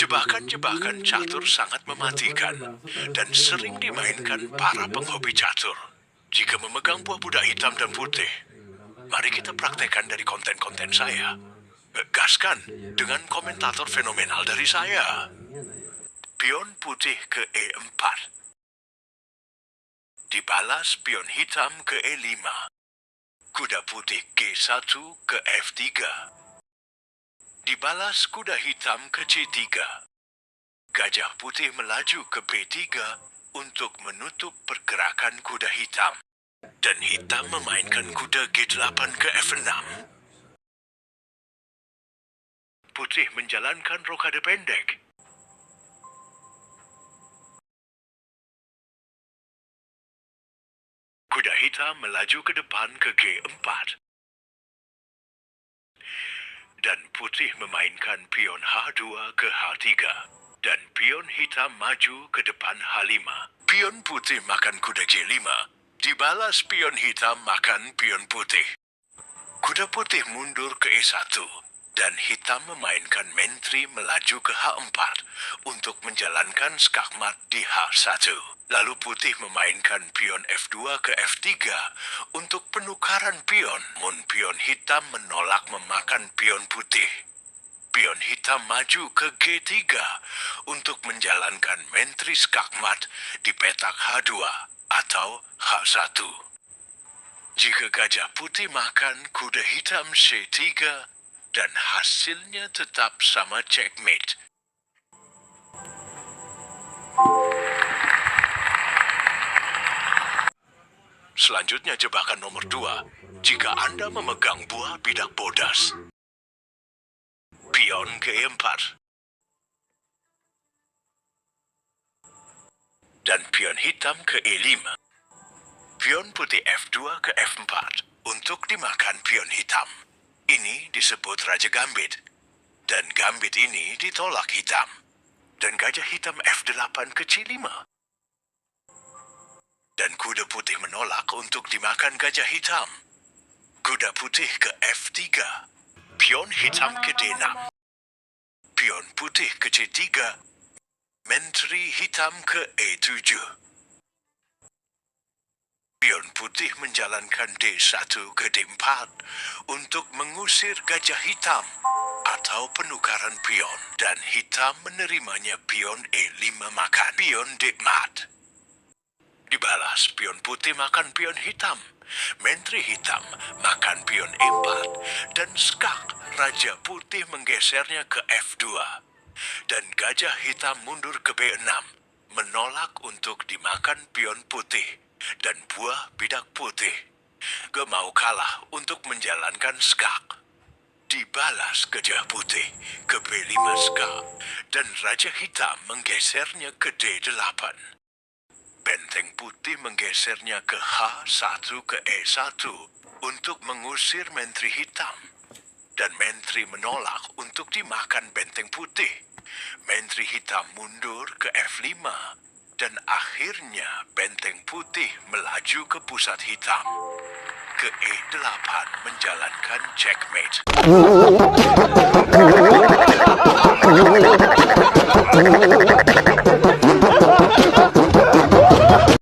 Jebakan-jebakan catur sangat mematikan dan sering dimainkan para penghobi catur. Jika memegang buah budak hitam dan putih, mari kita praktekkan dari konten-konten saya. Gaskan dengan komentator fenomenal dari saya. Pion putih ke E4. Dibalas pion hitam ke E5. Kuda putih G1 ke F3. Dibalas kuda hitam ke C3. Gajah putih melaju ke B3 untuk menutup pergerakan kuda hitam. Dan hitam memainkan kuda G8 ke F6. Putih menjalankan rokade pendek. Kuda hitam melaju ke depan ke G4. Dan putih memainkan pion H2 ke H3. Dan pion hitam maju ke depan H5. Pion putih makan kuda G5. Dibalas pion hitam makan pion putih. Kuda putih mundur ke E1. Dan hitam memainkan menteri melaju ke H4 untuk menjalankan skakmat di H1. Lalu putih memainkan pion F2 ke F3 untuk penukaran pion. Pion hitam menolak memakan pion putih. Pion hitam maju ke G3 untuk menjalankan menteri skakmat di petak H2 atau H1. Jika gajah putih makan kuda hitam C3 dan hasilnya tetap sama checkmate. Selanjutnya jebakan nomor 2. Jika Anda memegang buah bidak bodas. Pion G4. Dan pion hitam ke E5. Pion putih F2 ke F4 untuk dimakan pion hitam. Ini disebut Raja Gambit. Dan gambit ini ditolak hitam. Dan gajah hitam F8 ke C5. Dan kuda putih menolak untuk dimakan gajah hitam. Kuda putih ke F3. Pion hitam ke D6. Pion putih ke C3. Menteri hitam ke E7. Pion putih menjalankan D1 ke D4 untuk mengusir gajah hitam atau penukaran pion. Dan hitam menerimanya pion E5 makan. Pion D4. Dibalas pion putih makan pion hitam. Menteri hitam makan pion E4. Dan skak Raja Putih menggesernya ke F2. Dan gajah hitam mundur ke B6. Menolak untuk dimakan pion putih. Dan buah bidak putih. Gak mau kalah untuk menjalankan skak. Dibalas gajah putih ke B5 skak. Dan Raja hitam menggesernya ke D8. Benteng putih menggesernya ke H1 ke E1 untuk mengusir menteri hitam. Dan menteri menolak untuk dimakan benteng putih. Menteri hitam mundur ke F5. Dan akhirnya benteng putih melaju ke pusat hitam. Ke E8 menjalankan checkmate.